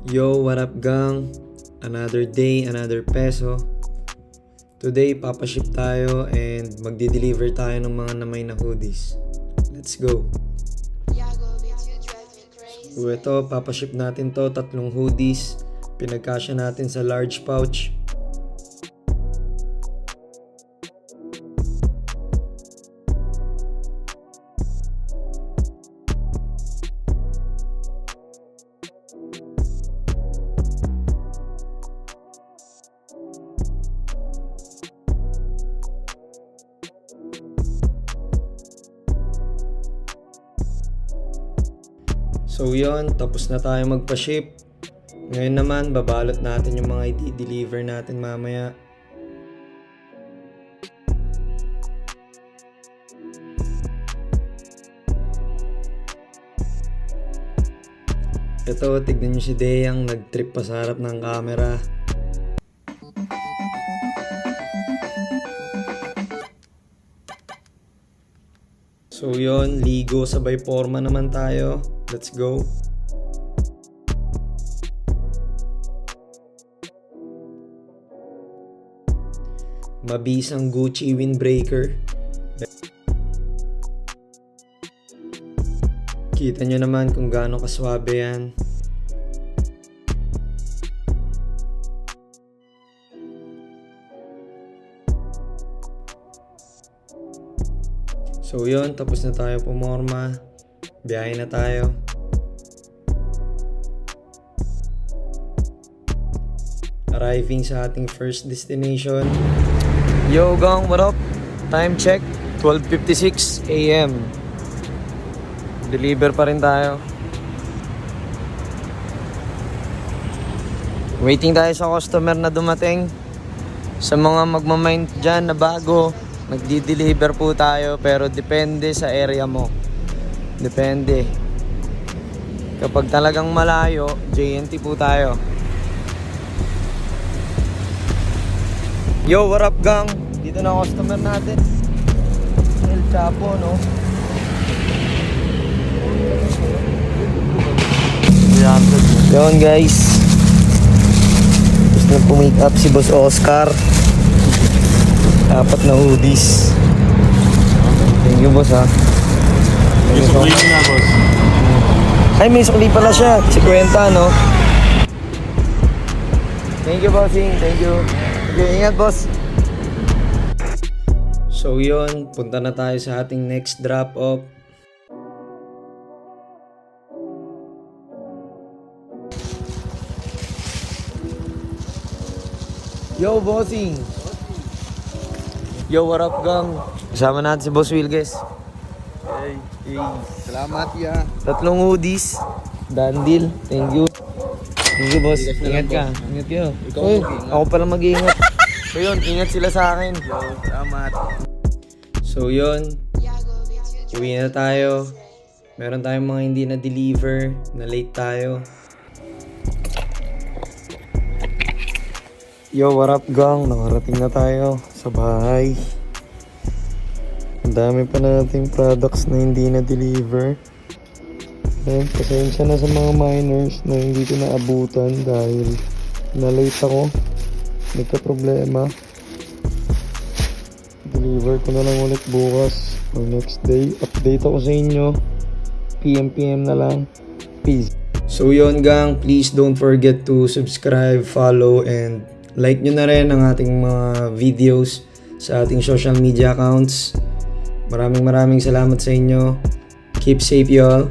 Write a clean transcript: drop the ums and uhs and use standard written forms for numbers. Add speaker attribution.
Speaker 1: Yo, what up gang? Another day, another peso. Today, papaship tayo and magdi-deliver tayo ng mga namay na hoodies. Let's go! So ito, papaship natin to, 3 hoodies. Pinagkasya natin sa large pouch. So yon, tapos na tayo magpa-ship. Ngayon naman, babalot natin yung mga i-deliver natin mamaya. Ito, tignan nyo si Deyang, nag-trip pa sa harap ng camera. So yon, ligo sabay forma naman tayo. Let's go. Mabisang Gucci windbreaker. Kita nyo naman kung gaano kaswabe yan. So yun, tapos na tayo pumorma. Biyahe na tayo. Arriving sa ating first destination. Yo gang, what up? Time check, 12:56 AM. Deliver pa rin tayo. Waiting tayo sa customer na dumating. Sa mga magmamind dyan na bago, nagdi-deliver po tayo pero depende sa area mo. Depende. Kapag talagang malayo, JNT po tayo. Yo, what up gang? Dito na customer natin. El Chapo, no? Yun guys. Gusto na pumake up si Boss Oscar. 4 na hoodies. Thank you boss ha.
Speaker 2: May sukli na, boss.
Speaker 1: Ay, may sukli pala siya. 50, no? Thank you, bossing. Thank you. Okay, ingat, boss. So, yun. Punta na tayo sa ating next drop-off. Yo, bossing. Yo, what up, gang? Kasama natin si Boss Wilges.
Speaker 2: Hey, salamat ya.
Speaker 1: 3 hoodies. Done deal. Thank you. Thank you, boss. Ingat ka. Ingat kayo. Uy, ako pala mag-iingat. So yun, ingat sila sa akin.
Speaker 2: Yo, salamat.
Speaker 1: So yun, uwi na tayo. Meron tayong mga hindi na-deliver. Na late tayo. Yo, what up gang? Nakarating na tayo sa bahay. Ang dami pa nating products na hindi na-deliver. Ayun, pasensya na sa mga miners na hindi ko naabutan dahil na-late ako. Nagka-problema. Deliver ko na lang ulit bukas or next day. Update ako sa inyo. PM na lang. Peace. So yun gang, please don't forget to subscribe, follow, and like nyo na rin ang ating mga videos sa ating social media accounts. Maraming salamat sa inyo. Keep safe y'all.